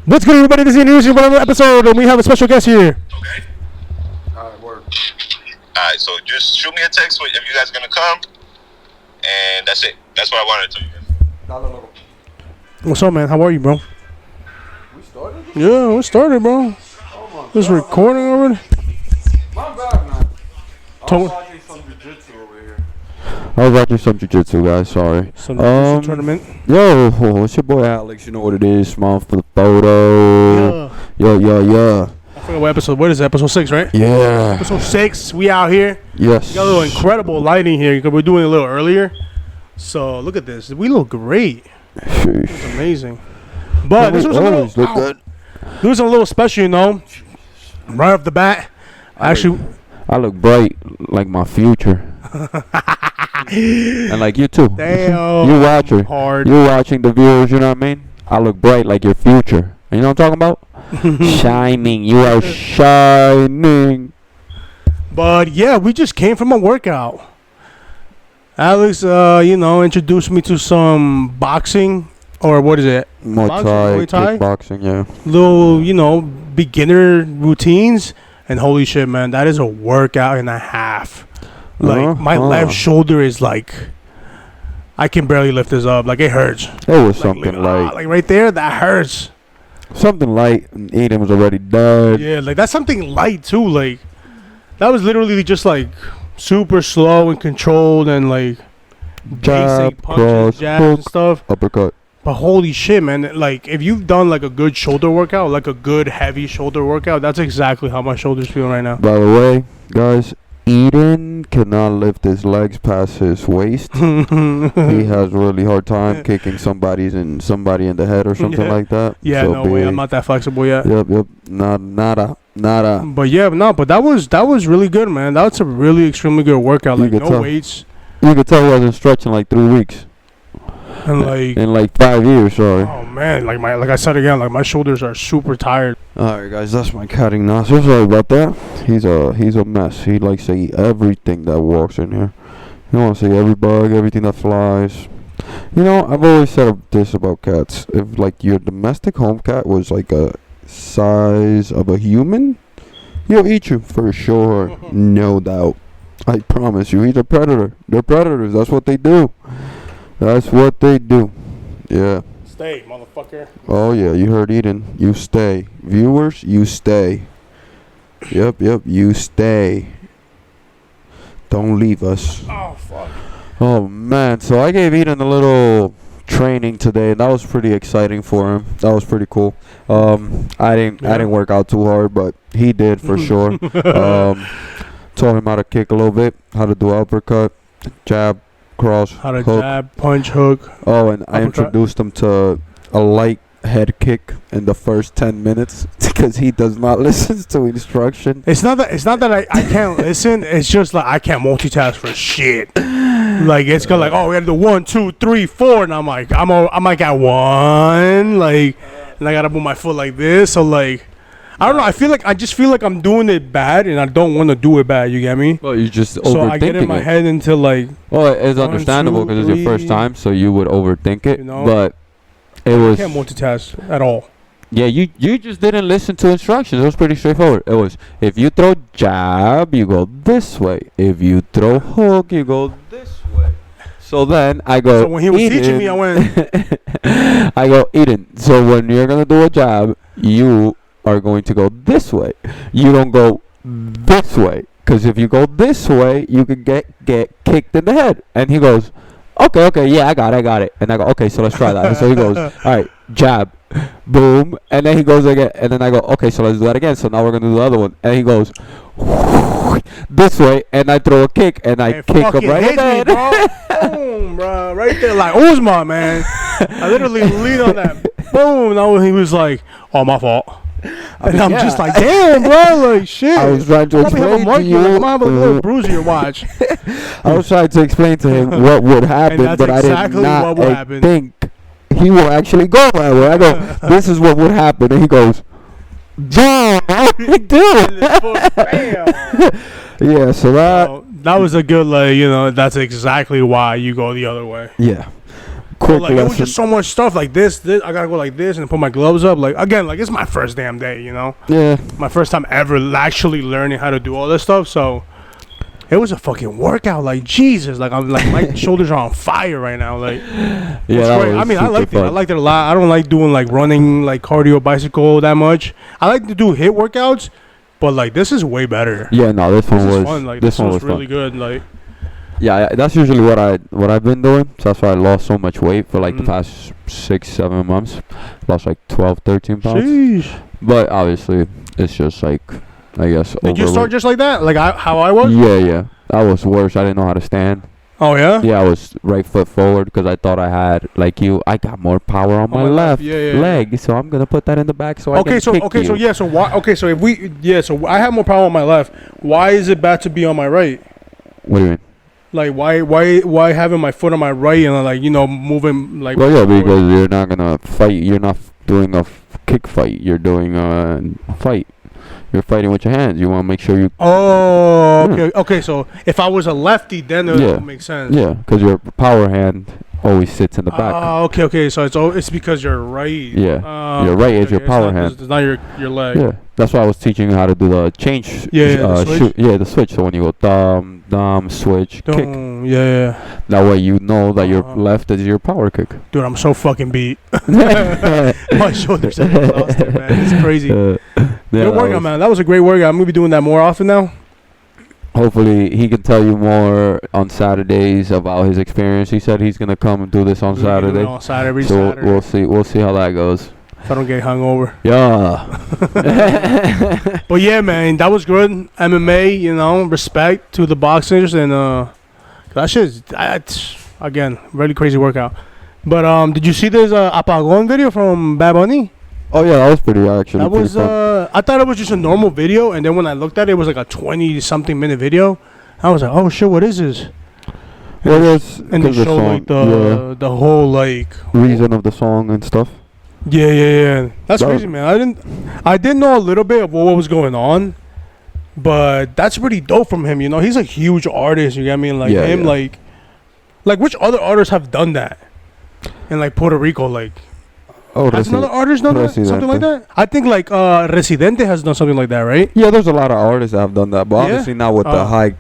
What's good, everybody? This is News for another episode, and we have a special guest here. Okay. Alright, word. Alright, so just shoot me a text if you guys are gonna come, and that's it. That's what I wanted to tell you guys. What's up, man? How are you, bro? We started? Yeah, we started, bro. Oh This recording already? my bad, man. Tell- I'm watching some jiu-jitsu over here. I was watching some jiu-jitsu, guys. Sorry. Some tournament. Yo, it's your boy Alex. You know what it is. Smile for the photo. Yeah. I forgot what episode. What is it? Episode 6, right? Yeah. Episode 6. We out here. Yes. We got a little incredible lighting here because we're doing it a little earlier. So look at this. We look great. It's amazing. But this was a little. Always look good. This was a little special, you know. Right off the bat. Actually. I look bright like my future. And like you too. Damn. You watcher. Hard. You watching the viewers, you know what I mean? I look bright like your future. You know what I'm talking about? Shining. You are shining. But yeah, we just came from a workout. Alex, introduced me to some boxing, or what is it? Muay Thai? kickboxing, yeah. Little, beginner routines. And holy shit, man, that is a workout and a half. Like, my left shoulder is like, I can barely lift this up. Like, it hurts. It was something light. Like, right there, that hurts. Something light, and Eden was already dead. Yeah, like, that's something light, too. Like, that was literally just, like, super slow and controlled and, like, Jab, basic punches, cross, jabs hook, and stuff. uppercut. But holy shit, man. Like, if you've done, like, a good shoulder workout, like a good heavy shoulder workout, that's exactly how my shoulders feel right now. By the way, guys, Eden cannot lift his legs past his waist. He has a really hard time kicking somebody in the head or something Yeah. like that. Yeah, So no way. I'm not that flexible yet. Yep. Nada. But yeah, no, but that was really good, man. That was a really extremely good workout. You Like, could no tell. weights. You could tell he wasn't stretching like 3 weeks. And, like, In like 5 years, sorry. oh, man. Like I said again, like, my shoulders are super tired. Alright, guys, that's my cat Ignacio. Sorry about that. He's a mess. He likes to eat everything that walks in here. He wants to eat every bug, everything that flies. You know, I've always said this about cats. If like your domestic home cat was like a size of a human, he'll eat you for sure, no doubt. I promise you, he's a predator. They're predators. That's what they do. That's what they do. Yeah. Stay, motherfucker. Oh yeah, you heard Eden. You stay. Viewers, you stay. Yep, you stay. Don't leave us. Oh, fuck. Oh man, so I gave Eden a little training today, and that was pretty exciting for him. That was pretty cool. I didn't work out too hard, but he did for sure. Taught him how to kick a little bit, how to do uppercut, jab, cross, How to hook. jab, punch, hook. Oh, and I Uppercut. introduced him to a light head kick in the first 10 minutes because he does not listen to instruction. It's not that I can't listen. It's just like I can't multitask for shit. Like, it's got like, oh, we gotta do 1, 2, 3, 4, and I'm like at 1, like, and I gotta move my foot like this. So like, I don't know. I just feel like I'm doing it bad, and I don't want to do it bad. You get me? Well, you just So I get in my head into like, Well, it's 1, understandable 2, because it's your first 3. time, so you would overthink it. You know? But it I was can't multitask at all. yeah. You just didn't listen to instructions. It was pretty straightforward. It was if you throw jab, you go this way. If you throw hook, you go this way. So then I go. So when he was teaching me, I went, I go, Eden. So when you're gonna do a jab, you are going to go this way. You don't go this way, because if you go this way, you could get kicked in the head. And he goes, okay, yeah, I got it. And I go, okay, so let's try that. And so he goes, all right, jab, boom, and then he goes again. And then I go, okay, so let's do that again. So now we're gonna do the other one. And he goes this way, and I throw a kick, and I kick him right in the head. Boom, bro, right there, like Uzma, man. I literally leaned on that. Boom. Now he was like, "Oh, my fault." And I'm just like, "Damn, bro, like shit." I was trying to Probably have a explain to mark. you. Like, I might have a little bruise in your watch. I was trying to explain to him what would happen, that's but I did exactly not what would happen. think he will actually go that way. I go, this is what would happen, and he goes, damn, I do. Bam. Yeah, so that So, that was a good, like, that's exactly why you go the other way. yeah. quick like it was lesson. just so much stuff like this. I gotta go like this and put my gloves up. Like again, like it's my first damn day, you know. Yeah. My first time ever actually learning how to do all this stuff. So it was a fucking workout. Like Jesus, like I'm like my shoulders are on fire right now. Like Yeah, it's that great. was I mean, I super liked it. I fun. liked it a lot. I don't like doing like running, like cardio, bicycle that much. I like to do HIIT workouts, but like this is way better. Yeah, no, this one This is was fun. Like this one was was really fun. good. Like Yeah, that's usually what I've been doing. So that's why I lost so much weight for like the Mm. past 6-7 months. Lost like 12, 13 pounds. sheesh. But obviously, it's just like, I guess. Did you start overweight. just like that? Like how I was? Yeah. That was worse. I didn't know how to stand. Oh yeah. Yeah, I was right foot forward because I thought I had, like you, I got more power on my my left left. Yeah. leg. So I'm going to put that in the back so I Okay, can so kick okay, you. so yeah, so why? Okay, so if we so I have more power on my left. Why is it bad to be on my right? What do you mean? Like why having my foot on my right and like moving like? Well, yeah, because you're not going to fight. You're not doing a kick fight. You're doing a fight. You're fighting with your hands. You want to make sure you... Oh, okay. So if I was a lefty, then it Yeah. would make sense. Yeah, because your power hand always sits in the back. Oh, okay. So it's because you're right. Yeah. Your right is your power hand. It's not your leg. Yeah, that's why I was teaching you how to do the change. Yeah, the switch? Shoot, the switch. So when you go thumb, switch, kick. Yeah. That way you know that your Uh-huh. left is your power kick. Dude, I'm so fucking beat. My shoulders are exhausted, man. It's crazy. Yeah, Good workout, man. That was a great workout. I'm gonna be doing that more often now. Hopefully he can tell you more on Saturdays about his experience. He said he's gonna come and do this on Saturday. On Saturday, every So Saturday. we'll see how that goes. If I don't get hungover. Yeah. But yeah, man, that was good. MMA, respect to the boxers and that shit. Again, really crazy workout. But did you see this Apagón video from Bad Bunny? Oh yeah, that was pretty actually. That pretty was fun. I thought it was just a normal video, and then when I looked at it, it was like a 20-something minute video. I was like, oh shit, what is this? Well, that's And they 'cause the show song, like the whole like reason of the song and stuff. yeah. That's That crazy, was- man. I didn't know a little bit of what was going on, but that's pretty dope from him. He's a huge artist. You get me? And like Yeah, him, yeah. like which other artists have done that in like Puerto Rico? Like Oh, has another artist done that? Something like Residente. that? I think like Residente has done something like that, right? Yeah, there's a lot of artists that have done that, but Yeah? obviously not with the Oh. high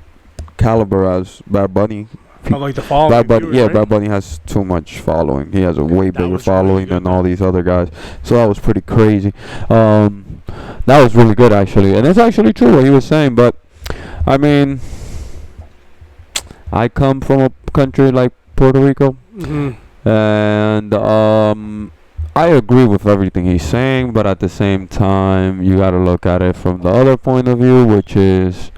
caliber as Bad Bunny. Not like the following. Bad Bunny, viewers, right? Bad Bunny has too much following. He has a way That bigger was really following good, than all man. these other guys. So that was pretty crazy. That was really good actually, and it's actually true what he was saying. But I mean, I come from a country like Puerto Rico, Mhm. and I agree with everything he's saying, but at the same time, you got to look at it from the other point of view, which is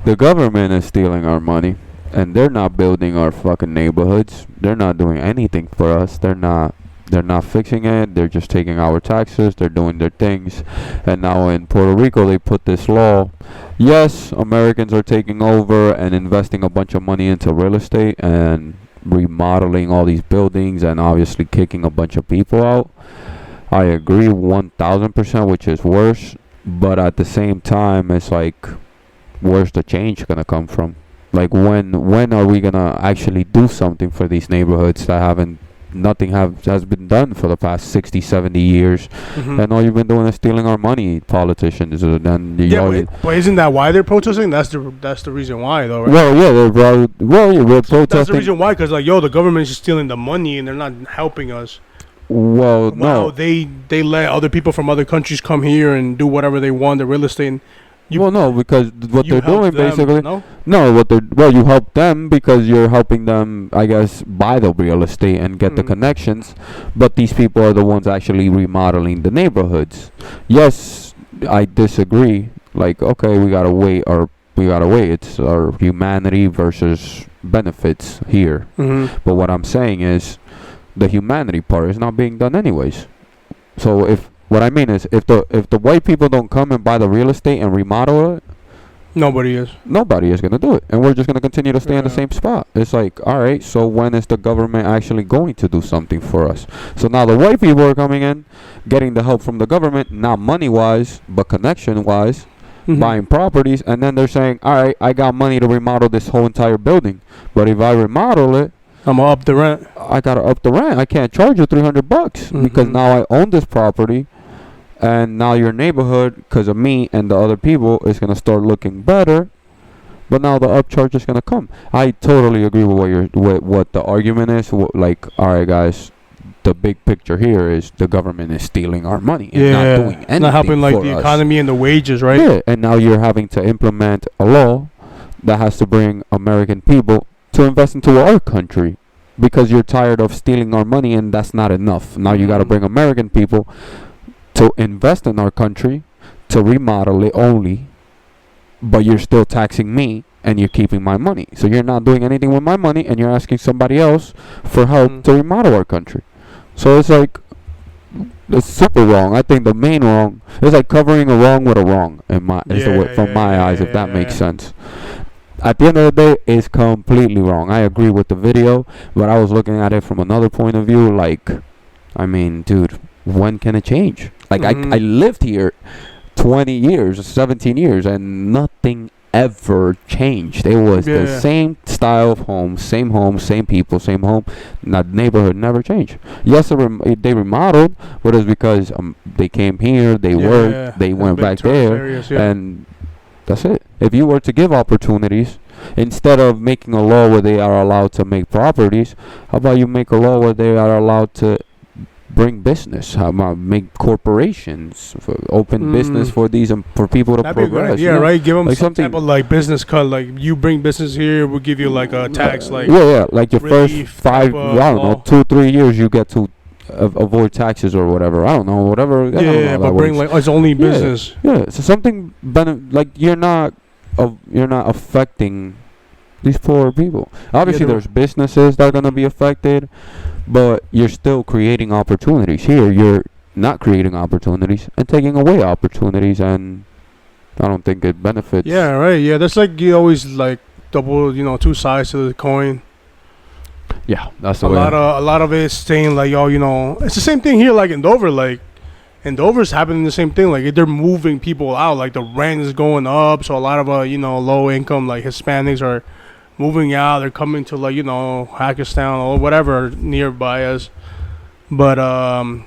the government is stealing our money, and they're not building our fucking neighborhoods. They're not doing anything for us. They're not fixing it. They're just taking our taxes. They're doing their things. And now in Puerto Rico, they put this law. Yes, Americans are taking over and investing a bunch of money into real estate and remodeling all these buildings and obviously kicking a bunch of people out. I agree 1000%, which is worse. But at the same time, it's like, where's the change gonna come from? Like when are we gonna actually do something for these neighborhoods that nothing has been done for the past 60-70 years, Mhm. and all you've been doing is stealing our money, politicians. And But isn't that why they're protesting? That's the reason why, though, right? we're That's the protesting. reason why, because like, the government is just stealing the money and they're not helping us. Well, Wow, no. they let other people from other countries come here and do whatever they want, the real estate. And No, because what you they're help doing them, basically. no? No, you help them because you're helping them, I guess, buy the real estate and get the Mm. connections. But these people are the ones actually remodeling the neighborhoods. Yes, I disagree. Like, okay, we gotta wait. It's our humanity versus benefits here. Mhm. But what I'm saying is, the humanity part is not being done anyways. So what I mean is, if the white people don't come and buy the real estate and remodel it, Nobody is. nobody is gonna do it, and we're just gonna continue to stay in the Yeah. same spot. It's like, all right, so when is the government actually going to do something for us? So now the white people are coming in, getting the help from the government, not money-wise, but connection-wise, Mhm. buying properties, and then they're saying, all right, I got money to remodel this whole entire building, but if I remodel it, I'm gonna up the rent. I gotta up the rent. I can't charge you $300 because now I own this property, and now your neighborhood, because of me and the other people, is gonna start looking better. But now the upcharge is gonna come. I totally agree with what the argument is. Like, all right, guys, the big picture here is the government is stealing our money and not doing anything. Not helping like for the us. economy and the wages, right? Yeah, and now you're having to implement a law that has to bring American people to invest into our country because you're tired of stealing our money, and that's not enough. Now you got to bring American people to invest in our country, to remodel it only, but you're still taxing me and you're keeping my money. So you're not doing anything with my money, and you're asking somebody else for help to remodel our country. So it's like, it's super wrong. I think the main wrong is like covering a wrong with a wrong from my eyes, if that makes sense. At the end of the day, it's completely wrong. I agree with the video, but I was looking at it from another point of view. Like, I mean, dude, when can it change? Like, I lived here 20 years, 17 years, and nothing ever changed. It was the same style of home, same people, same home. The neighborhood never changed. Yes, they remodeled, but it's because they came here, they worked, they went back there, areas, and that's it. If you were to give opportunities, instead of making a law where they are allowed to make properties, how about you make a law where they are allowed to bring business? How about make corporations open business for these for people to progress? Right. Give them like some type of like business cut. Like, you bring business here, we'll give you like a tax. Like like your first 2-3 years, you get to avoid taxes or whatever. I don't know, whatever. But bring like it's only business. So something like you're not affecting these poor people. Obviously, there's businesses that are gonna be affected, but you're still creating opportunities. Here, you're not creating opportunities and taking away opportunities, and I don't think it benefits. Yeah, right. Yeah, that's like you always like double, two sides to the coin. Yeah, that's the way. A lot of it is saying like, it's the same thing here, like in Dover. Like, in Dover's happening the same thing. Like, they're moving people out. Like, the rent is going up, so a lot of low income like Hispanics are moving out. They're coming to like Hackettstown or whatever nearby us. But I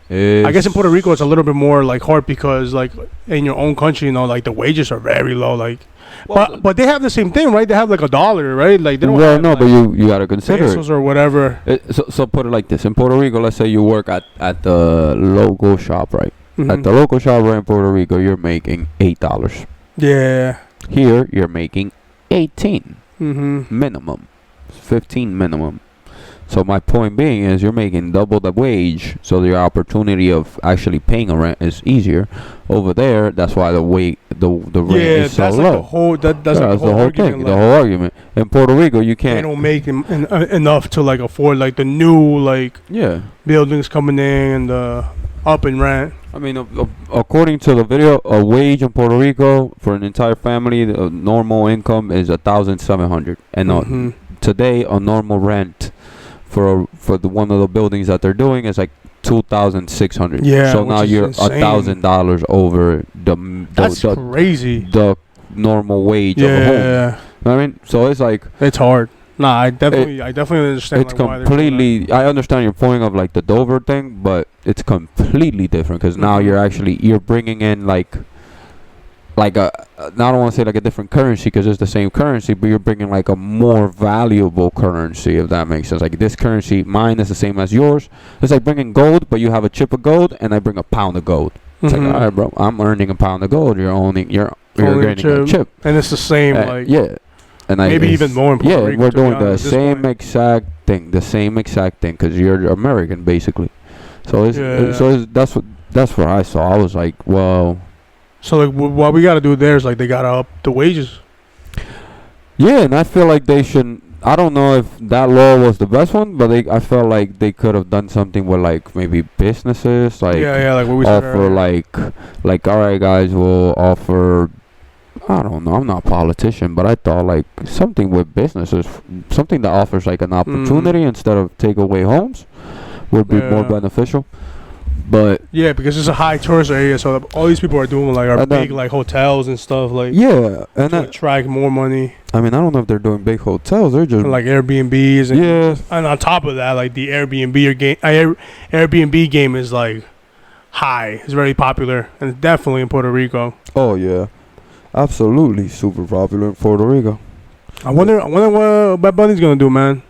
guess in Puerto Rico it's a little bit more like hard because like in your own country, like the wages are very low. Like, but they have the same thing, right? They have like $1, right? Like they don't. Well, no, like, but you gotta consider pesos or whatever. So put it like this: in Puerto Rico, let's say you work at the local shop, right? At the local shop right in Puerto Rico, you're making $8. Yeah. Here, you're making 18 minimum, 15 minimum. So my point being is you're making double the wage, so your opportunity of actually paying a rent is easier. Over there, that's why the rent is so that's low. Like the whole that's like the whole thing, the whole argument. In Puerto Rico, you can't. They don't make enough to like afford like the new buildings coming in and the up in rent. I mean, according to the video, a wage in Puerto Rico for an entire family, the normal income is $1,700, and today a normal rent for one of the buildings that they're doing is like $2,600. Yeah. So now you're $1,000 over that's crazy. The normal wage of a home. Yeah. I mean, so it's like it's hard. Nah, I definitely understand. It's completely. I understand your point of like the Dover thing, but it's completely different because now you're bringing in like I don't want to say like a different currency because it's the same currency, but you're bringing like a more valuable currency, if that makes sense. Like this currency, mine is the same as yours. It's like bringing gold, but you have a chip of gold, and I bring a pound of gold. It's like, all right, bro, I'm earning a pound of gold. You're getting a chip, and it's the same. And maybe even more in Puerto Rico. We're doing the same exact thing, because you're American basically. So that's what I saw. I was like, well. So like what we gotta do there is like they gotta up the wages. Yeah, and I feel like they should. I don't know if that law was the best one, but I felt like they could have done something with like maybe businesses, like like what we said offer like all right guys, we'll offer. I don't know. I'm not a politician, but I thought like something with businesses, something that offers like an opportunity instead of take away homes, would be more beneficial. But Yeah, because it's a high tourist area, so all these people are doing like are And then- big like hotels and stuff like yeah, and to attract more money, I mean, I don't know if they're doing big hotels. They're just and like Airbnbs and yeah, and on top of that, like the Airbnb game is like high. It's very popular and it's definitely in Puerto Rico. oh yeah, absolutely super popular in Puerto Rico. I wonder what Bad Bunny's gonna do, man.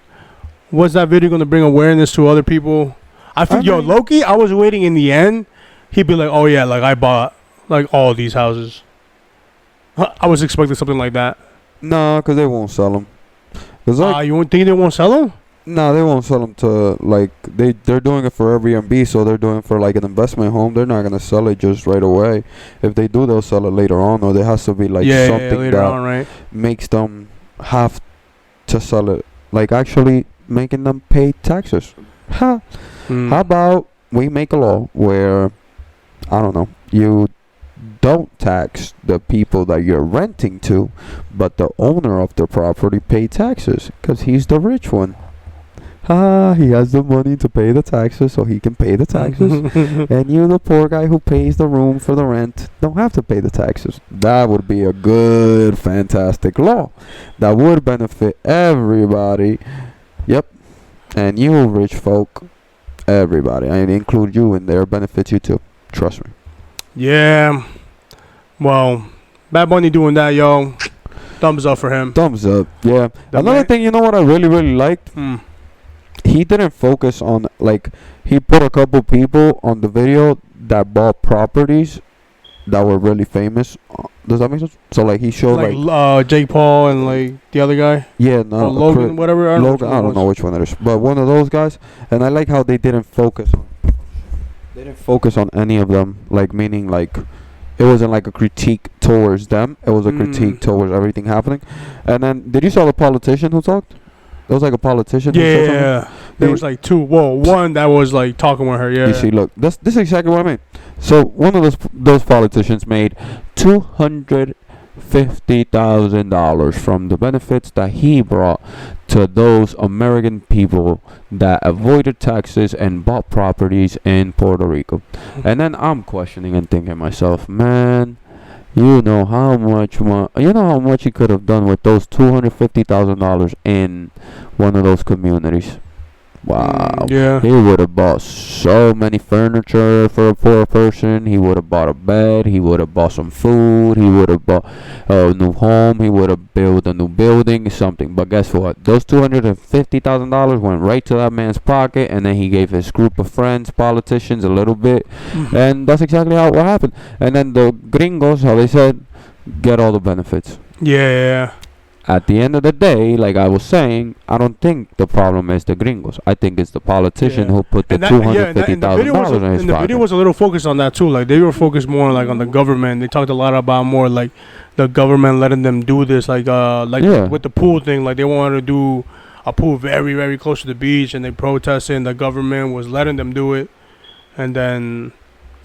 What's that video gonna bring awareness to other people? I think I mean- Loki. I was waiting in the end. He'd be like, "Oh yeah, like I bought like all these houses." I was expecting something like that. Nah, cause they won't sell them. Cause like, You won't think they won't sell them? nah, they won't sell them to like they're doing it for Airbnb, so they're doing it for like an investment home. They're not gonna sell it just right away. If they do, they'll sell it later on, or there has to be like something later that on, right? makes them have to sell it, like actually making them pay taxes. Ha. Mm. How about we make a law where, I don't know, you don't tax the people that you're renting to, but the owner of the property pay taxes because he's the rich one. He has the money to pay the taxes, so he can pay the taxes. And you, the poor guy who pays the room for the rent, don't have to pay the taxes. That would be a good, fantastic law. That would benefit everybody. Yep. And you, rich folk, everybody. I include you in there. Benefits you too. Trust me. Yeah. Well, Bad Bunny doing that, yo. Thumbs up for him. Thumbs up. Yeah. The Another man- thing, you know what I really, really liked? Hmm. He didn't focus on, like, he put a couple people on the video that bought properties that were really famous. Does that make sense? So, like, he showed, like Jake Paul and like the other guy, yeah, no, or Logan, whatever. I don't Logan, I don't know which one it is, but one of those guys. And I like how they didn't focus on any of them, like, meaning like it wasn't like a critique towards them, it was a critique towards everything happening. And then did you saw the politician who talked? There was like a politician who said something. Yeah, there was like two. Well, one that was like talking with her. Yeah, You see, look, this is exactly what I mean. So one of those politicians made $250,000 from the benefits that he brought to those American people that avoided taxes and bought properties in Puerto Rico. And then I'm questioning and thinking to myself, man, you know how much he could have done with those $250,000 in one of those communities. Wow. Yeah. He would have bought so many furniture for a poor person. He would have bought a bed. He would have bought some food. He would have bought a new home. He would have built a new building, something. But guess what? Those $250,000 went right to that man's pocket, and then he gave his group of friends, politicians, a little bit. And that's exactly what happened. And then the gringos, how they said, get all the benefits. Yeah. At the end of the day, like I was saying, I don't think the problem is the gringos. I think it's the politician who put the $250,000 in his and the pocket. video was a little focused on that too. Like they were focused more like on the government. They talked a lot about more like the government letting them do this, like Yeah. with the pool thing. Like they wanted to do a pool very, very close to the beach, and they protested. And the government was letting them do it, and then,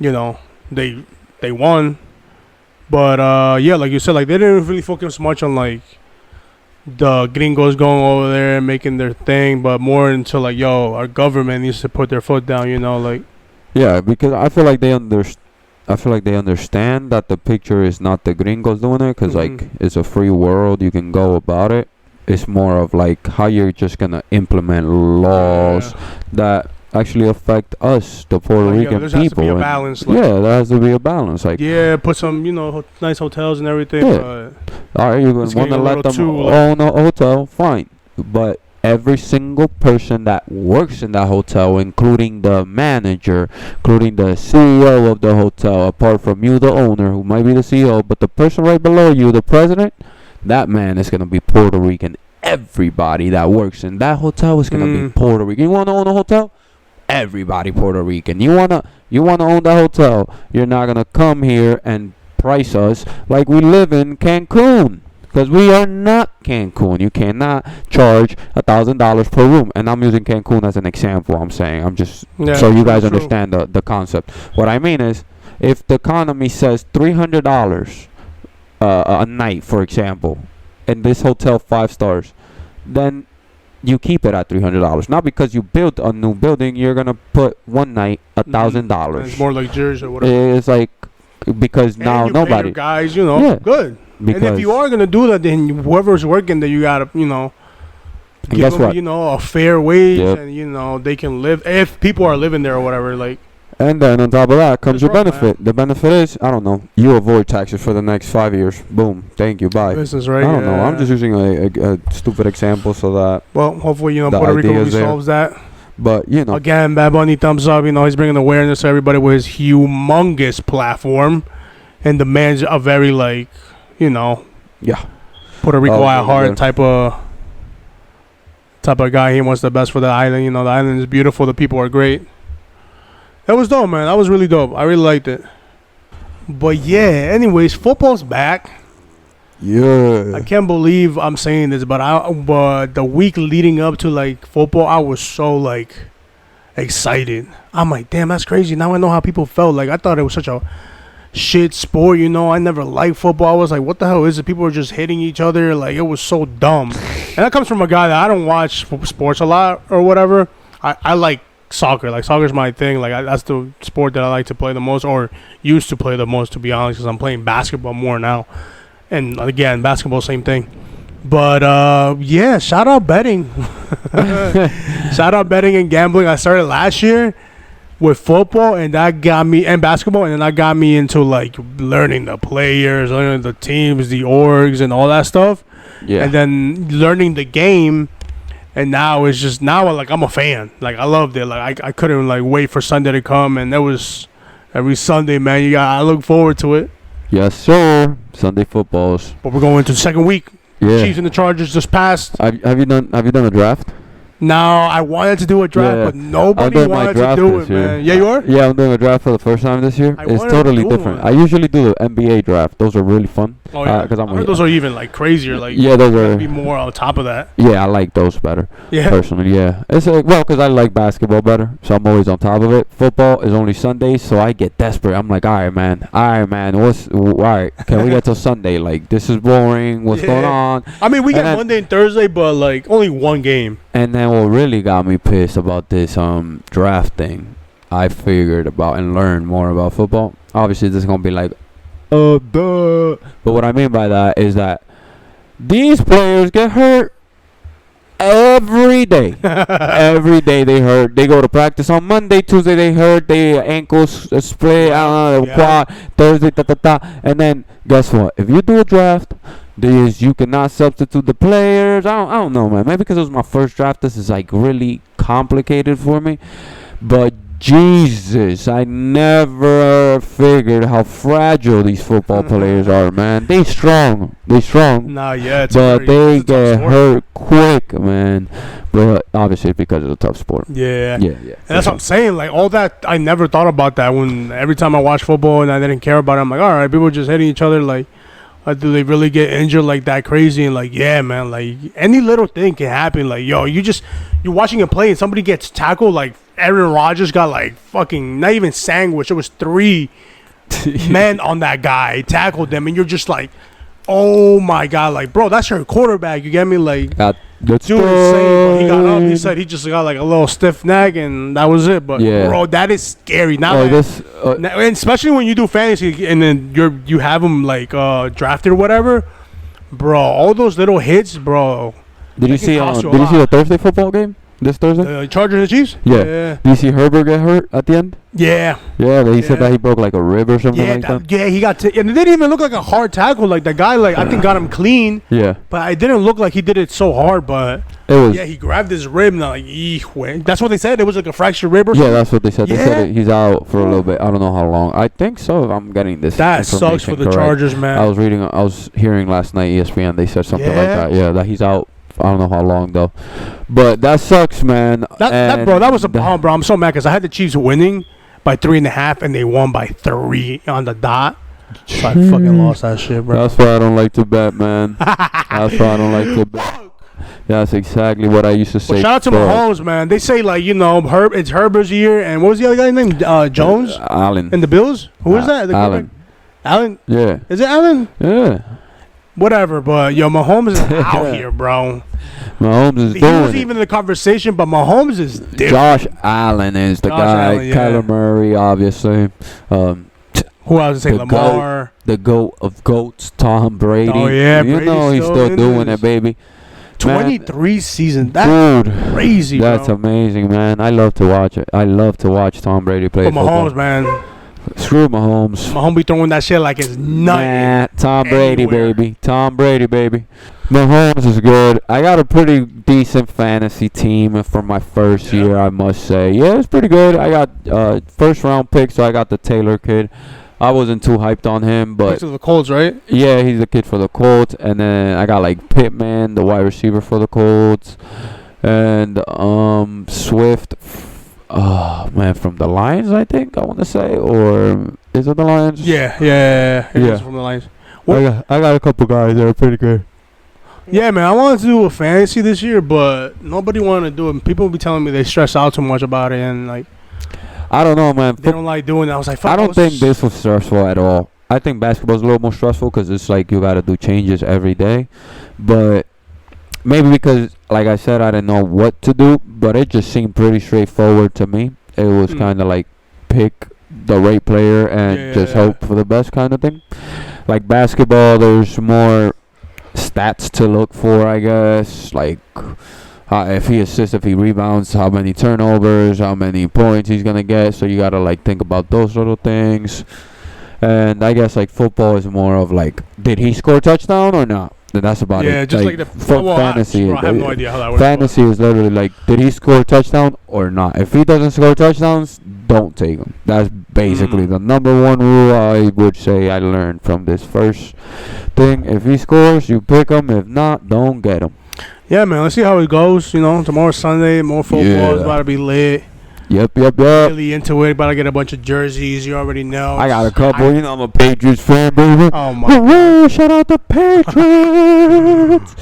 they won. But yeah, like you said, like they didn't really focus much on like the gringos going over there and making their thing, but more into like, yo, our government needs to put their foot down, like. Yeah, because I feel like they understand that the picture is not the gringos doing it, because like it's a free world, you can go about it. It's more of like how you're just gonna implement laws that actually affect us, the Puerto Rican there people. has to be a balance. Like, yeah, there has to be a balance. Like, yeah, put some, nice hotels and everything. Yeah. But all right, you It's want to getting a let little them too, own a hotel, fine. But every single person that works in that hotel, including the manager, including the CEO of the hotel, apart from you, the owner, who might be the CEO, but the person right below you, the president, that man is going to be Puerto Rican. Everybody that works in that hotel is going to be Puerto Rican. You want to own a hotel? Everybody Puerto Rican. You wanna own the hotel. You're not gonna come here and price us like we live in Cancun, because we are not Cancun. You cannot charge $1,000 per room, and I'm using Cancun as an example. I'm just so you guys understand the concept. What I mean is, if the economy says $300 a night, for example, and this hotel 5 stars, then you keep it at $300. Not because you built a new building, you're gonna put one night $1,000. It's more like Jersey or whatever. It's like because And now you pay your nobody. guys, you know, Yeah. good. And if Because you are gonna do that, then whoever's working there, you gotta, you know, And give guess them, what? you know, a fair wage, Yep. and you know they can live if people are living there or whatever. Like, And then on top of that comes That's your rough, benefit. The benefit is, I don't know, you avoid taxes for the next 5 years. Boom. Thank you. Bye. business, right? I don't know. I'm Yeah. just using a stupid example so that. Well, hopefully, you know, the Puerto Rico idea's there. resolves that. But, you know. Again, Bad Bunny, thumbs up. You know, he's bringing awareness to everybody with his humongous platform, and the man's a very like, you know, Yeah. Puerto Rico Oh, at really heart good. type of guy. He wants the best for the island. You know, the island is beautiful. The people are great. That was dope, man. That was really dope. I really liked it. But yeah, anyways, football's back. Yeah. I can't believe I'm saying this, but the week leading up to like football, I was so like excited. I'm like, damn, that's crazy. Now I know how people felt. Like I thought it was such a shit sport, you know. I never liked football. I was like, what the hell is it? People were just hitting each other. Like it was so dumb. And that comes from a guy that I don't watch sports a lot or whatever. I like soccer. Like soccer's my thing. Like that's the sport that I like to play the most, or used to play the most, to be honest, because I'm playing basketball more now. And again, basketball, same thing. But yeah, shout out betting. Shout out betting and gambling. I started last year with football, and that got me, and basketball, and then that got me into like learning the players, learning the teams, the orgs, and all that stuff. Yeah. And then learning the game. And now it's just like I'm a fan. Like I loved it. Like I couldn't like wait for Sunday to come, and that was every Sunday, man. I look forward to it. Yes, sir. Sunday footballs. But we're going to the second week. Yeah. Chiefs and the Chargers just passed. Have you done a draft? Now I wanted to do a draft, Yeah. but nobody I'm doing my wanted to draft do this it, year. man. Yeah, you are? Yeah, I'm doing a draft for the first time this year. I It's wanted to totally do different. one. I usually do the NBA draft. Those are really fun. Oh yeah. 'cause I'm I heard those are even like crazier. Like Yeah, those you gotta are. be more on top of that. Yeah, I like those better. Yeah. Personally, yeah. It's well, because I like basketball better, so I'm always on top of it. Football is only Sundays, so I get desperate. I'm like, all right, man. All right, can we get till Sunday? Like, this is boring. What's going Yeah. on? I mean, we And get then- Monday and Thursday, but like only one game. And then what really got me pissed about this draft thing, I figured about and learned more about football. Obviously, this is gonna be like, duh. But what I mean by that is that these players get hurt every day. Every day they hurt. They go to practice on Monday, Tuesday they hurt. They ankles split, Yeah. quad, Thursday, and then guess what? If you do a draft, you cannot substitute the players. I don't know, man. Maybe because it was my first draft, this is like really complicated for me. But Jesus, I never figured how fragile these football players are, man. They strong. Nah, yeah, it's But very- they it's a tough get sport. hurt quick, man. But obviously, it's because it's a tough sport. Yeah. Yeah. And that's what I'm saying. Like all that, I never thought about that. When every time I watch football and I didn't care about it, I'm like, all right, people just hitting each other. Like, do they really get injured like that crazy? And like, yeah, man, like any little thing can happen. Like, yo, you're watching a play and somebody gets tackled. Like Aaron Rodgers got like fucking not even sandwiched. It was 3 men on that guy, tackled them, and you're just like, oh my god, like bro, that's your quarterback. You get me? Like. Let's Dude, insane. But he got up. He said he just got like a little stiff neck, and that was it. But Yeah. bro, that is scary. Now, Oh, that- this. now- and especially when you do fantasy, and then you have them like drafted or whatever, bro. All those little hits, bro. Did you can see? cost you a Did you see the lot. Thursday football game? This Thursday? The Chargers and Chiefs. Yeah. Yeah. Did you see Herbert get hurt at the end? Yeah. Yeah, he said Yeah. that he broke like a rib or something Yeah. like that. Yeah. He got. And it didn't even look like a hard tackle. Like the guy, like I think got him clean, Yeah, but it didn't look like he did it so hard. But it was. yeah, he grabbed his rib. And like, eek, that's what they said. It was like a fractured rib or Yeah, something. that's what they said. They Yeah. said he's out for a little bit. I don't know how long. I think so. If I'm getting this. That sucks for information the correct. Chargers, man. I was hearing last night ESPN. They said something like Yeah. that. Yeah, that he's out. I don't know how long though, but that sucks, man. That bro, that was a bomb, bro. I'm so mad because I had the Chiefs winning by 3.5, and they won by 3 on the dot. So I fucking lost that shit, bro. That's why I don't like to bet, man. That's why I don't like to bet. That's exactly what I used to say. Well, shout out to bro. Mahomes, man. They say like it's Herbert's year, and what was the other guy's name? Jones Allen. and the Bills. Who is that? The Allen. quarterback? Allen. Yeah. Is it Allen? Yeah. whatever. But yo, Mahomes is out here, bro. Mahomes is He doing wasn't it. even in the conversation, but Mahomes is different. Josh Allen is the Josh guy. Allen, yeah. Kyler Murray, obviously. Who I was saying, The Lamar. The GOAT of GOATs, Tom Brady. Oh, yeah, You Brady's know he's still still in doing this. it, baby. 23 seasons. That's Dude, crazy, that's bro. amazing, man. I love to watch it. I love to watch Tom Brady play But football. Mahomes, man. Screw Mahomes. Mahomes be throwing that shit like it's nothing. Nah, Tom Brady, anywhere. baby. Tom Brady, baby. Mahomes is good. I got a pretty decent fantasy team for my first year, I must say. Yeah, it's pretty good. I got first round pick, so I got the Taylor kid. I wasn't too hyped on him, but To the Colts, right? yeah, he's the kid for the Colts. And then I got like Pittman, the wide receiver for the Colts, and Swift. Oh man, from the Lions, I think I want to say, or is it the Lions? Yeah. It Yeah. was from the Lions. What? I got a couple guys that are pretty good. Yeah, man. I wanted to do a fantasy this year, but nobody wanted to do it. People be telling me they stress out too much about it, and like I don't know, man. they don't like doing it. I was like, fuck, I don't let's think just- this was stressful at all. I think basketball's a little more stressful because it's like you got to do changes every day. But maybe because, like I said, I didn't know what to do, but it just seemed pretty straightforward to me. It was kind of like pick the right player and just Yeah. hope for the best kind of thing. Like basketball, there's more stats to look for, I guess. Like if he assists, if he rebounds, how many turnovers, how many points he's gonna get. So you gotta like think about those little things. And I guess like football is more of like, did he score a touchdown or not? Then that's about it. Yeah, just like the fantasy. I have no idea how that works. Fantasy is literally like, did he score a touchdown or not? If he doesn't score touchdowns, don't take him. That's basically the number one rule I would say I learned from this first thing. If he scores, you pick him. If not, don't get him. Yeah, man. Let's see how it goes. You know, tomorrow's Sunday. More football is about to be lit. Yep. Really into it. About to get a bunch of jerseys. You already know. I got a couple. You know, I'm a Patriots fan, baby. Oh my. Hooray, shout out the Patriots.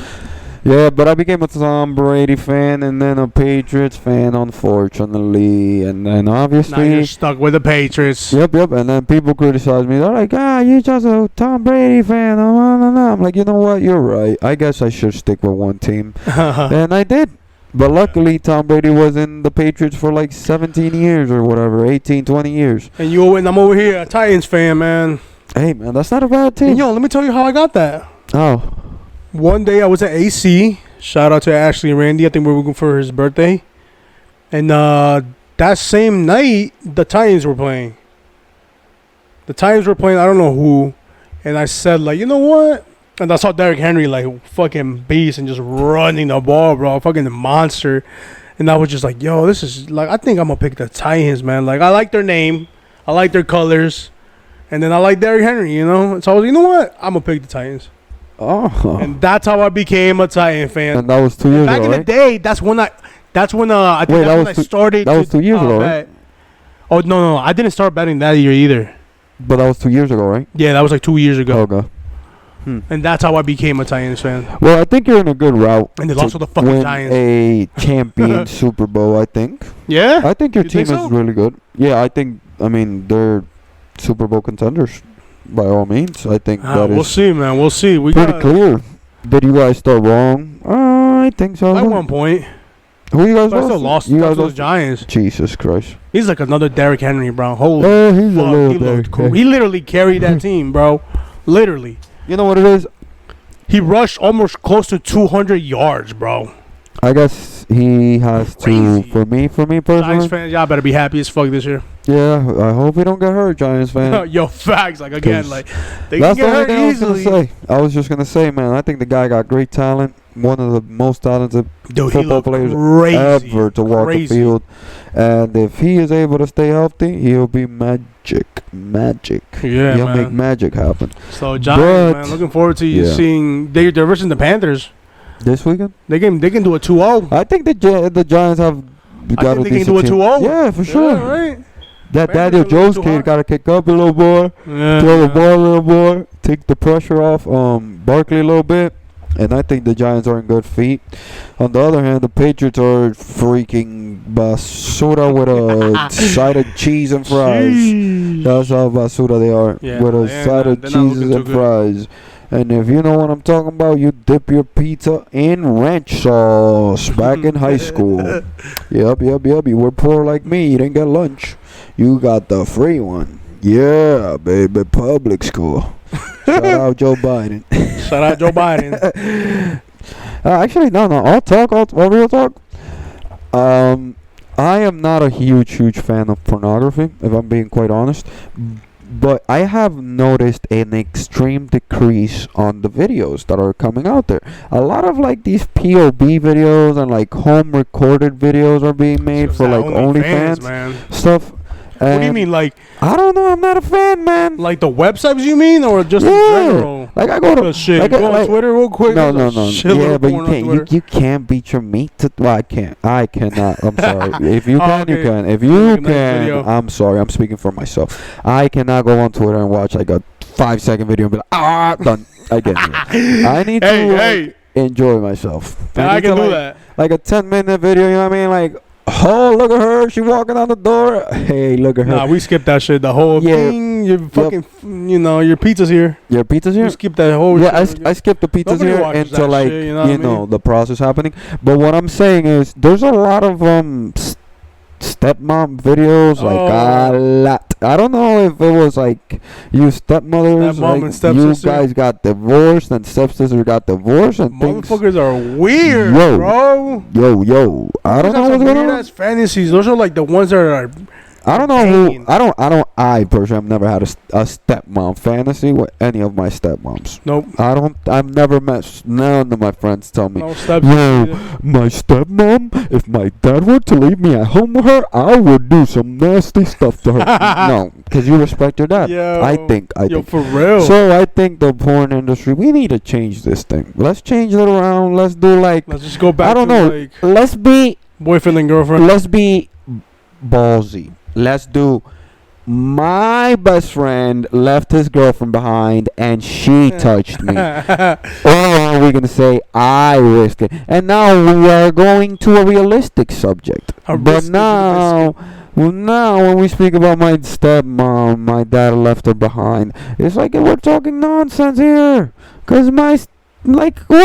Yeah, but I became a Tom Brady fan and then a Patriots fan, unfortunately. And then Now obviously, you're stuck with the Patriots. Yep. And then people criticize me. They're like, you're just a Tom Brady fan. I'm like, you know what? You're right. I guess I should stick with one team. And I did. But luckily, Tom Brady was in the Patriots for like 17 years or whatever, 18, 20 years. And I'm over here, a Titans fan, man. Hey, man, that's not a bad team. And yo, let me tell you how I got that. Oh. One day I was at AC. Shout out to Ashley and Randy. I think we were going for his birthday. And that same night, the Titans were playing. I don't know who. And I said, like, you know what? And I saw Derrick Henry, like, fucking beast and just running the ball, bro. Fucking monster. And I was just like, yo, this is, like, I think I'm going to pick the Titans, man. Like, I like their name. I like their colors. And then I like Derrick Henry, you know? So I was like, you know what? I'm going to pick the Titans. Oh. And that's how I became a Titan fan. And that was 2 years Back ago, in right? the day, that's when I think Wait, that's when I that started. was 2 years ago, bet. right? Oh, no. I didn't start betting that year either. But that was 2 years ago, right? Yeah, that was like 2 years ago. Okay. And that's how I became a Titans fan. Well, I think you're in a good route. And there's to also the fucking win Giants. a champion Super Bowl, I think. Yeah? I think your You team think so? is really good. Yeah, I mean, they're Super Bowl contenders by all means. I think that we'll is see, man. We'll see. We pretty got clear. Did you guys start wrong? I think so. at one point. Who you guys But I lost? still lost. You guys to the lost? Giants. Jesus Christ. He's like another Derrick Henry, bro. Holy He's a fuck. little He bit. looked cool. He literally carried that team, bro. Literally. You know what it is? He rushed almost close to 200 yards, bro. I guess he has Crazy. to. For me Giants personally. fans, y'all better be happy as fuck this year. Yeah, I hope he don't get hurt, Giants fan. Yo, facts. Like, again, 'Cause like, they can That's the get only hurt thing I was easily. gonna say. I was just gonna say, man. I think the guy got great talent. One of the most talented Dude, he football looked players crazy. ever to walk the field. And if he is able to stay healthy, he'll be magic. Yeah, He'll man. make magic happen. So, Giants, But- man, looking forward to you yeah. seeing. They're versus the Panthers. This weekend, They can do a 2-0. I think the Giants have got think a they can do decent a team. 2-0. Yeah, for sure. Yeah, right? That Panthers Daniel are a little Jones too kid hard. got to kick up a little more, Yeah. throw the ball a little more, take the pressure off Barkley a little bit. And I think the Giants are in good feet. On the other hand, the Patriots are freaking basura with a side of cheese and fries. Sheesh. That's how basura they are. Yeah, with a they're side not- of they're not cheeses looking and too fries. And if you know what I'm talking about, you dip your pizza in ranch sauce back in high school. Yep. You were poor like me. You didn't get lunch. You got the free one. Yeah, baby. Public school. Shout out Joe Biden. Shout out Joe Biden. Actually, no. All real talk. I am not a huge fan of pornography, if I'm being quite honest. But I have noticed an extreme decrease on the videos that are coming out there. A lot of like these POV videos and like home recorded videos are being made for like OnlyFans stuff. And what do you mean, like? I don't know. I'm not a fan, man. Like the websites, you mean, or just in general? Like I go to shit. Go on Twitter real quick. No. Yeah, but you can't. You can't beat your meat to. Well, I can't. I cannot. I'm sorry. If you can, you can. If you can, I'm sorry. I'm speaking for myself. I cannot go on Twitter and watch like a 5-second video and be like, done. I get it. I need to enjoy myself. I can do that. Like a 10-minute video. You know what I mean? Like. Oh, look at her. She walking out the door. Hey, look at her. Nah, we skipped that shit. The whole thing. Your fucking, your pizza's here. Your pizza's here? We skipped that whole shit. I skipped the pizza's here until, like, shit, the process happening. But what I'm saying is, there's a lot of, stepmom videos, like a lot. I don't know if it was like you stepmothers, like you guys got divorced and stepsister got divorced and motherfuckers are weird, bro. Yo, I don't know what's going on. That's fantasies. Those are like the ones that are. I don't know who. I personally have never had a stepmom fantasy with any of my stepmoms. Nope. I've never met none of my friends tell me, my stepmom, if my dad were to leave me at home with her, I would do some nasty stuff to her. No, because you respect your dad. Yo, I think. For real. So I think the porn industry, we need to change this thing. Let's change it around. Let's do like. Let's just go back. I don't know. Like, let's be boyfriend and girlfriend. Let's be ballsy. Let's do. My best friend left his girlfriend behind and she touched me. Or are we going to say I risked it? And now we are going to a realistic subject. Now when we speak about my stepmom, my dad left her behind, it's like we're talking nonsense here. Because who's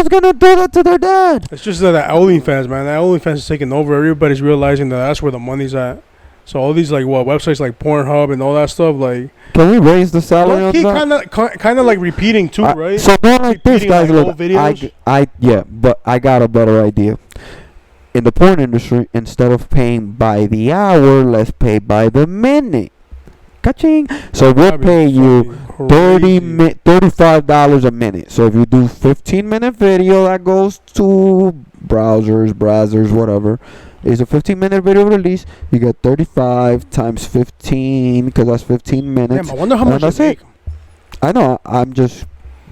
going to do that to their dad? It's just that OnlyFans, man. That OnlyFans is taking over. Everybody's realizing that that's where the money's at. So all these websites like Pornhub and all that stuff, like, can we raise the salary on that? Kind of like repeating too, right? So more like this, guys. Like look, but I got a better idea. In the porn industry, instead of paying by the hour, let's pay by the minute. Ka-ching. So we'll pay you $35 a minute. So if you do 15-minute video, that goes to browsers, whatever. Is a 15-minute video release. You get 35 times 15 because that's 15 minutes. Damn, I wonder how much they make. I know. I'm just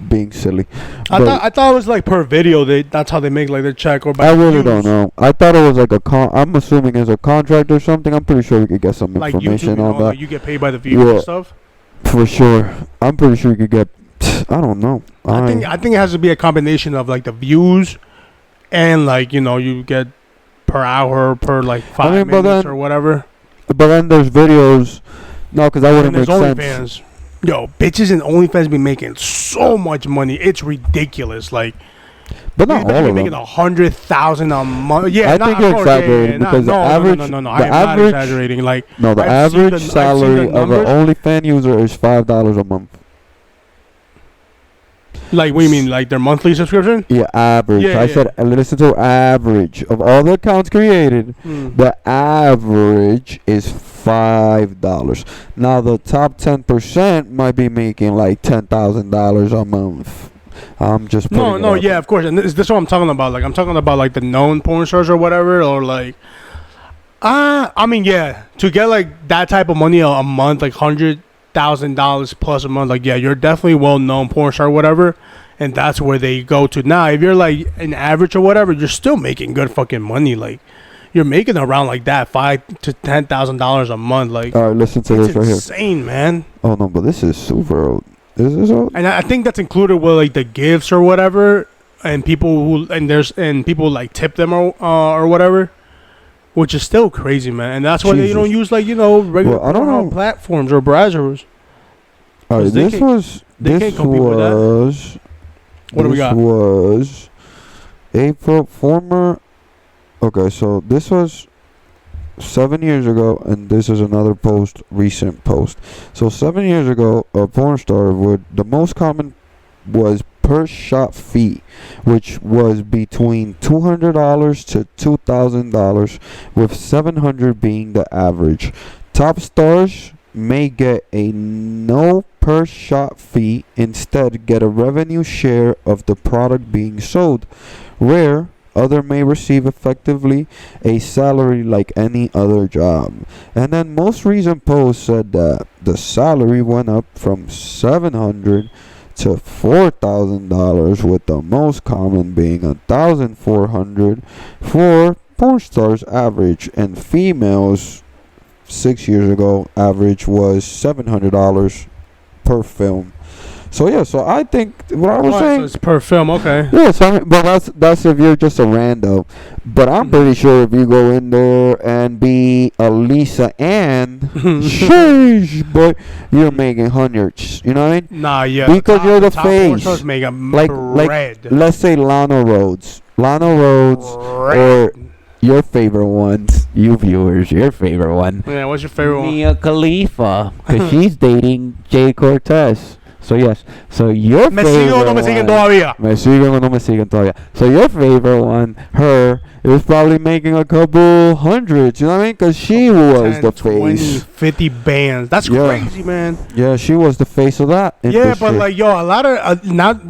being silly. I thought it was like per video. That's how they make like their check or by I really don't know. I thought it was like I'm assuming it's a contract or something. I'm pretty sure we could get some information on that. Like you get paid by the views and stuff. For sure. I'm pretty sure you could get. I don't know. I think it has to be a combination of like the views and like you get per hour, per like 5 minutes or whatever. But then there's videos. No, because that wouldn't make sense. OnlyFans. Yo, bitches in OnlyFans be making so much money. It's ridiculous. Like, but not all of them. Making 100,000 a month. Yeah, I think you're exaggerating because the average. No, I am not exaggerating. Like, no, the average salary of an OnlyFans user is $5 a month. Like, what do you mean? Like their monthly subscription? Yeah, average. I said, listen to average of all the accounts created. The average is $5. Now, the top 10% might be making like $10,000 a month. I'm just yeah, of course. And this is what I'm talking about. Like, I'm talking about like the known porn stars or whatever, or like, I mean, yeah, to get like that type of money a month, like $100,000 plus a month, like, yeah, you're definitely well-known porn star or whatever, and that's where they go to. Now, if you're like an average or whatever, you're still making good fucking money. Like, you're making around like that $5,000 to $10,000 a month. Like, all right, listen to this right here. Insane, man. Oh no, but this is super old. Is this old? And I think that's included with like the gifts or whatever, and people people like tip them or whatever. Which is still crazy, man, and that's why they don't use like regular platforms or browsers. All right, this was What do we got? This was April, former. Okay, so this was 7 years ago, and this is another recent post. So 7 years ago, a porn star the most common was per shot fee, which was between $200 to $2,000, with $700 being the average. Top stars may get a no per shot fee, instead get a revenue share of the product being sold. Rare, other may receive effectively a salary like any other job. And then most recent post said that the salary went up from $700 to $4,000, with the most common being $1,400 for porn stars average, and females 6 years ago average was $700 per film. So yeah, so I think what I was saying. So it's per film, okay. Yeah, so but that's if you're just a rando. But I'm pretty sure if you go in there and be a Lisa Ann, sheesh, boy, you're making hundreds. You know what I mean? Nah, yeah. Because you're the face. Like, let's say Lana Rhodes, or your favorite ones, you viewers, your favorite one. Yeah, what's your favorite one? Mia Khalifa, because she's dating Jay Cortez. So yes, so your Me favorite sigo o no me siguen one, todavía? me siguen o no me siguen todavía. So your favorite one, her, is probably making a couple hundreds, you know what I mean? Because she was 10, the 20, face. 50 bands. That's crazy, man. Yeah, she was the face of that Yeah, but industry. like, yo, a lot of not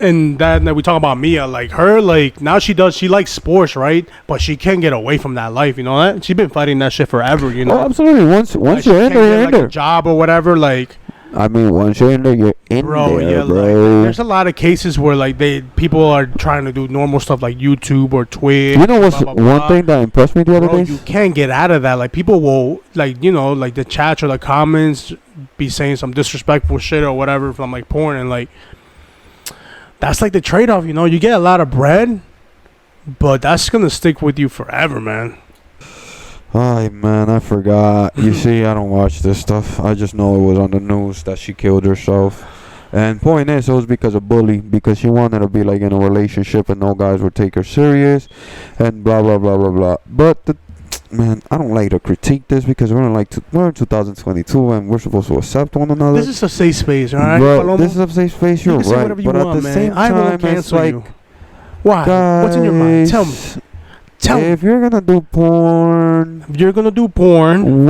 in that we talk about Mia, like her, like now she likes sports, right? But she can't get away from that life, you know that? She's been fighting that shit forever, you know. Oh, absolutely. Once Like, you're she in can't there, get, you're in like, there. a job or whatever, like. I mean, once you're in there, you're in Bro, there, yeah, bro. like, there's a lot of cases where like people are trying to do normal stuff like YouTube or Twitch. You know what's blah, blah, one blah. thing that impressed me the other Bro, days? you can't get out of that. Like people will like like the chats or the comments be saying some disrespectful shit or whatever from like porn, and like that's like the trade-off. You get a lot of bread, but that's gonna stick with you forever, man. Ay, man, I forgot. You see, I don't watch this stuff. I just know it was on the news that she killed herself. And point is, it was because of bully, because she wanted to be like in a relationship and no guys would take her serious, and blah blah blah blah blah. But man, I don't like to critique this because we're in 2022 and we're supposed to accept one another. This is a safe space, all right? But this is a safe space. You're you can say right. whatever you But want, at the man. same I won't time, it's cancel like, you. Why? guys, What's in your mind? Tell me. If you're gonna do porn, If you're gonna do porn,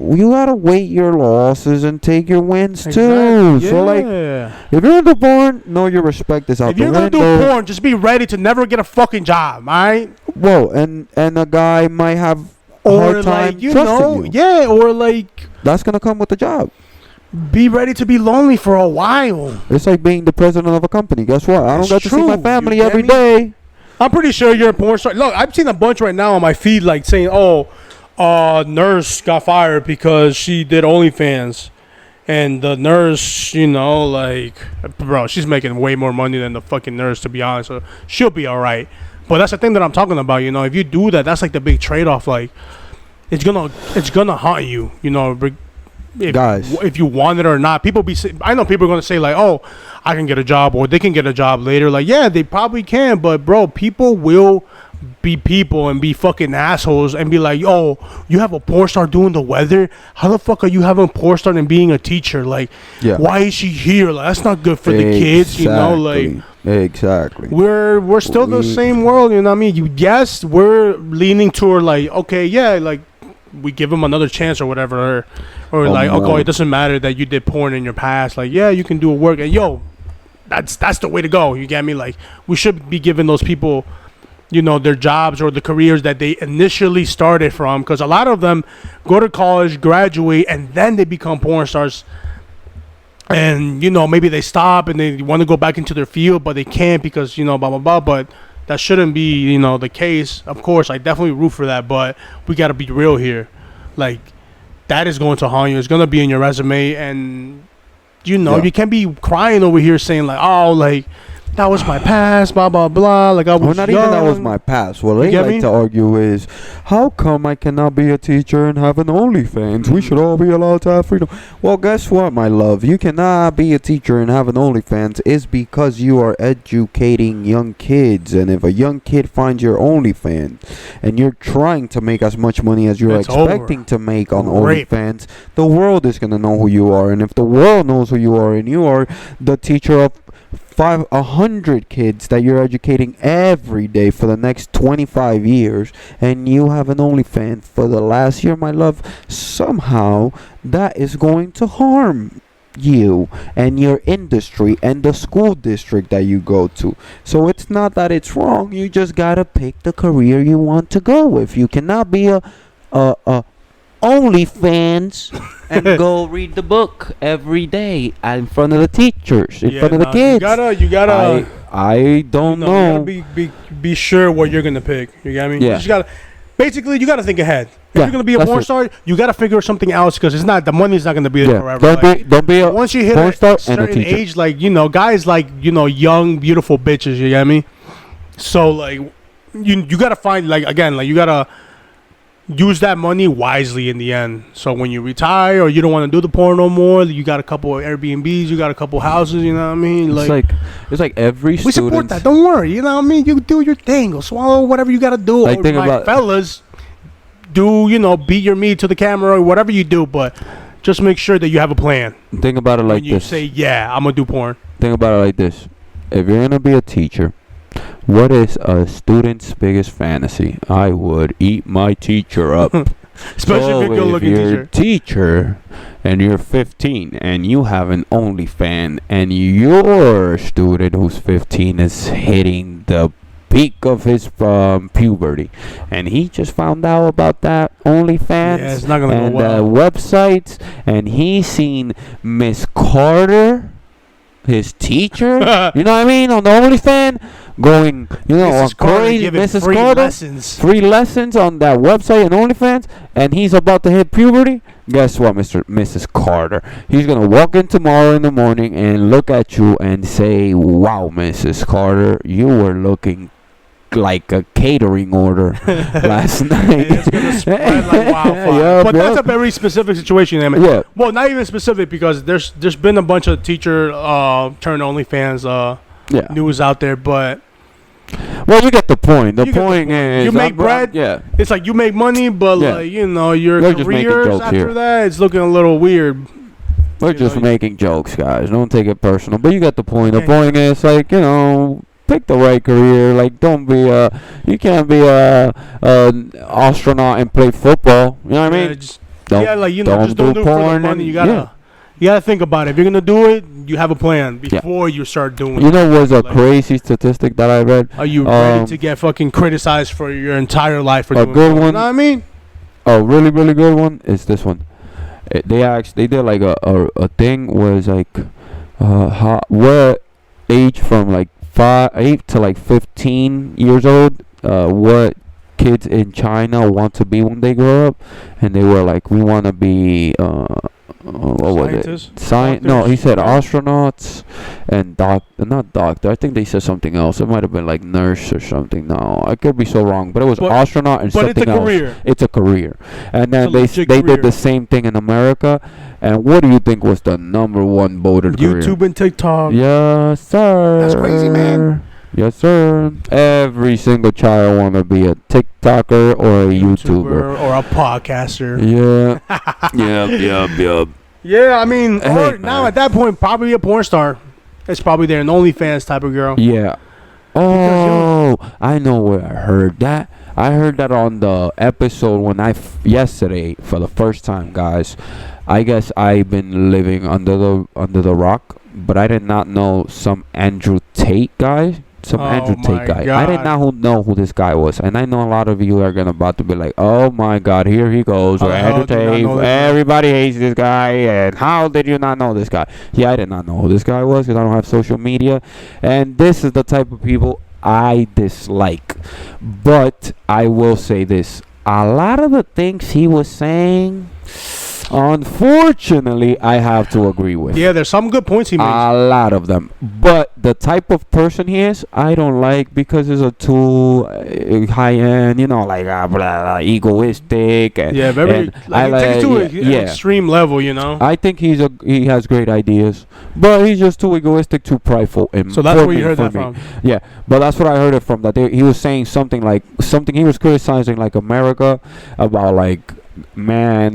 you gotta wait your losses and take your wins too. Exactly, So like, yeah. if you're gonna do porn, know your respect is out If the you're gonna window. do porn, just be ready to never get a fucking job, alright? Whoa, and a guy might have a Or hard time like trusting you. yeah, or like That's gonna come with the job. be ready to be lonely for a while. It's like being the president of a company. Guess what? I don't It's get to see true. my family You get every me? day. I'm pretty sure you're a porn star. Look, I've seen a bunch right now on my feed like saying, nurse got fired because she did OnlyFans. And the nurse, like, bro, she's making way more money than the fucking nurse, to be honest. So she'll be all right. But that's the thing that I'm talking about, if you do that, that's like the big trade-off. Like, it's gonna haunt you, Guys. if you want it or not. I know people are gonna say like, oh, I can get a job, or they can get a job later. Like, yeah, they probably can, but bro, people will be people and be fucking assholes and be like, oh, you have a porn star doing the weather? How the fuck are you having a porn star and being a teacher? Like, why is she here? Like, that's not good for the kids, like. Exactly. We're still the same world, you know what I mean? Yes, we're leaning toward like, okay, yeah, like we give them another chance or whatever, or like, okay, it doesn't matter that you did porn in your past. Like, yeah, you can do a work, and that's the way to go. You get me? Like, we should be giving those people, their jobs or the careers that they initially started from, because a lot of them go to college, graduate, and then they become porn stars. And maybe they stop and they want to go back into their field, but they can't because blah blah blah. But that shouldn't be the case. Of course, I definitely root for that, but we got to be real here. Like, that is going to haunt you. It's going to be in your resume, and you can't be crying over here saying like, oh, like that was my past, blah blah blah. Like I was Well, not young. even that was my past. What they get like me? to argue is, how come I cannot be a teacher and have an OnlyFans? We should all be allowed to have freedom. Well, guess what, my love? You cannot be a teacher and have an OnlyFans is because you are educating young kids. And if a young kid finds your OnlyFans and you're trying to make as much money as you're It's expecting over. to make on Rape. OnlyFans, the world is going to know who you are. And if the world knows who you are and you are the teacher of 100 kids that you're educating every day for the next 25 years, and you have an OnlyFans for the last year, my love, somehow that is going to harm you and your industry and the school district that you go to. So it's not that it's wrong. You just gotta pick the career you want to go with. You cannot be a OnlyFans and go read the book every day in front of the teachers, in front of the kids. You gotta. I don't know. You gotta be sure what you're gonna pick. You get me? Yeah. You just gotta. Basically, you gotta think ahead. If Yeah, you're gonna be a that's porn it. star, you gotta figure something else because it's not the money's not gonna be there Yeah. forever. Don't be a once you hit porn a star and a certain teacher. age, like guys like young beautiful bitches. You get me? So like, you gotta find you gotta use that money wisely in the end. So when you retire or you don't want to do the porn no more, you got a couple of Airbnbs, you got a couple houses. You know what I mean? It's like every we student. support that. Don't worry. You know what I mean? You do your thing. Go swallow whatever you gotta do. Like, Or think my about- fellas, beat your meat to the camera or whatever you do, but just make sure that you have a plan. Think about it like When you this. say, yeah, I'm gonna do porn. Think about it like this. If you're gonna be a teacher, what is a student's biggest fantasy? I would eat my teacher up. Especially if you're a good looking you're teacher. a teacher and you're 15 and you have an OnlyFans and your student who's 15 is hitting the peak of his puberty and he just found out about that OnlyFans Yeah, it's not gonna go and well. websites, and he's seen Miss Carter, his teacher, you know what I mean, on the OnlyFans, going, Mrs. Carter crazy, giving Mrs. free Carter, lessons. free lessons on that website and OnlyFans, and he's about to hit puberty. Guess what, Mrs. Carter? He's gonna walk in tomorrow in the morning and look at you and say, "Wow, Mrs. Carter, you were looking like a catering order last night." It's gonna spread like wildfire. Yup, But that's yup. a very specific situation. I mean, Yeah. well, not even specific because there's been a bunch of teacher turned OnlyFans Yeah. news out there, but Well, you get the point. The You get the point point. is, You make bread, Yeah. it's like you make money, but Yeah. like your They're just making careers jokes after here. that, it's looking a little weird. We're You just know, making jokes, guys. Don't take it personal. But you get the point. The Yeah. point is, like, pick the right career. Like, don't be you can't be an astronaut and play football. You know what I Yeah, mean? just, Don't, just don't do it for the porn money. and- You gotta think about it. If you're gonna do it, you have a plan Yeah. before you start doing You it. know what's a Like- crazy statistic that I read? Are you ready Um, to get fucking criticized for your entire life for a doing good it? one- You know what I mean? A really, really good one is this one. They did like a thing was like, what age from like 8 to like 15 years old, what kids in China want to be when they grow up, and they were like, we want to be what was Scientists? it? No, he Doctors? said astronauts and not doctor. I think they said something else. It might have been like nurse or something. No, I could be so wrong, but it was But- astronaut and But something it's a else. career. It's a career. And then It's a legit they career. did the same thing in America. And what do you think was the number one voted career? YouTube and TikTok. Yes, sir. That's crazy, man. Yes, sir. Every single child want to be a TikToker or a YouTuber. or a podcaster. Yeah. Yep. Yeah, I mean, Hey, or now man. at that point, probably a porn star. It's probably there, an OnlyFans type of girl. Yeah. Oh, I know where I heard that. I heard that on the episode when yesterday for the first time, guys. I guess I've been living under the rock, but I did not know some Andrew Tate guy. Some Oh Andrew my Tate guy. I did God. not know who this guy was, and I know a lot of you are about to be like, "Oh my God, here he goes, How the hell Andrew did you not Tate. know this guy?" Everybody hates this guy, and how did you not know this guy?" Yeah, I did not know who this guy was because I don't have social media, and this is the type of people I dislike. But I will say this: a lot of the things he was saying, unfortunately, I have to agree with. Yeah, there's some good points he makes. A lot of them. But the type of person he is, I don't like because he's a too high end, like blah, blah, egoistic. And, yeah, very. and I Like, he takes it to an yeah. extreme level, you know. I think he has great ideas, but he's just too egoistic, too prideful. So that's where you heard that from. Yeah, but that's what I heard it from. That he was saying something he was criticizing like America about like man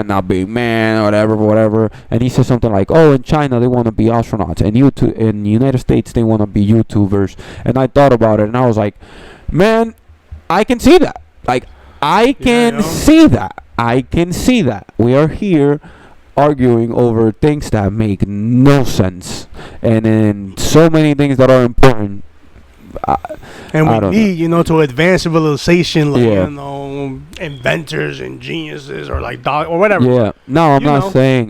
not being man or whatever. And he said something like, oh, in China they want to be astronauts, and in the United States they want to be YouTubers. And I thought about it, and I was like, man, I can see that. Like, I can see that. I can see that. We are here arguing over things that make no sense, and in so many things that are important. And we need, to advance civilization, like, inventors and geniuses, or like or whatever. Yeah. No, I'm not saying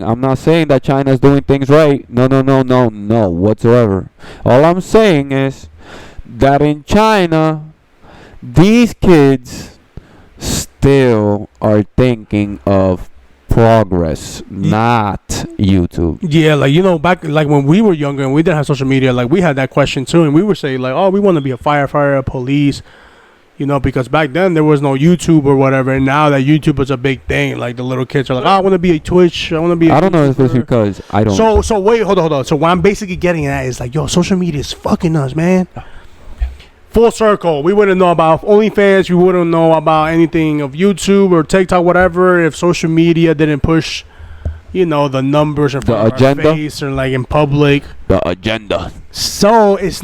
that China's doing things right. No, whatsoever. All I'm saying is that in China, these kids still are thinking of progress, not YouTube. Yeah, like, back like when we were younger and we didn't have social media, like we had that question too, and we would say like, oh, we want to be a firefighter, a police, because back then there was no YouTube or whatever, and now that YouTube is a big thing, like the little kids are like, oh, I want to be a Twitch, I want to be. I don't know if it's because I don't. So wait, hold on. So what I'm basically getting at is like, yo, social media is fucking us, man. Full circle. We wouldn't know about OnlyFans. We wouldn't know about anything of YouTube or TikTok, whatever, if social media didn't push, the numbers in front of our face or like in public. The agenda. So it's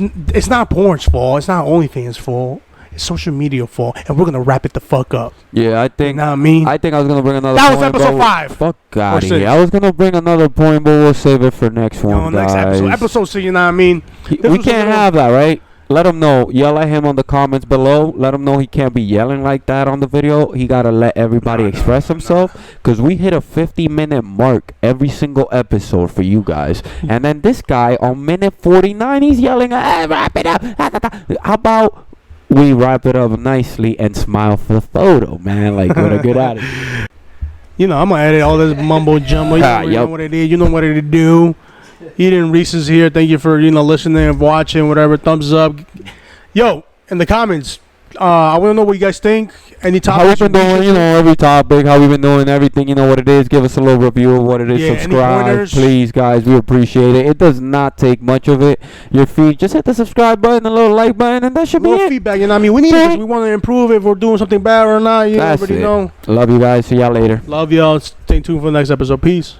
not porn's fault. It's not OnlyFans' fault. It's social media fault, and we're gonna wrap it the fuck up. Yeah, I think. You know what I mean? I think I was gonna bring another. That point, was episode 5. Fuck out of here. I was gonna bring another point, but we'll save it for next one, guys. Next episode 6. You know what I mean? We can't have that, right? Let him know. Yell at him on the comments below. Let him know he can't be yelling like that on the video. He got to let everybody express himself. Because we hit a 50-minute mark every single episode for you guys. And then this guy on minute 49, he's yelling, hey, wrap it up. How about we wrap it up nicely and smile for the photo, man? Like, with a good attitude. I'm going to edit all this mumbo jumbo. You know what it is. You know what it do. Eden Reese is here. Thank you for listening and watching. Whatever, thumbs up. Yo, in the comments, I want to know what you guys think. Any topics? How we been doing? Every topic. How we been doing everything? What it is. Give us a little review of what it is. Subscribe, please, guys. We appreciate it. It does not take much of it. Your feed. Just hit the subscribe button, the little like button, and that should be it. Feedback. We need it. We want to improve if we're doing something bad or not. You already know. Love you guys. See y'all later. Love y'all. Stay tuned for the next episode. Peace.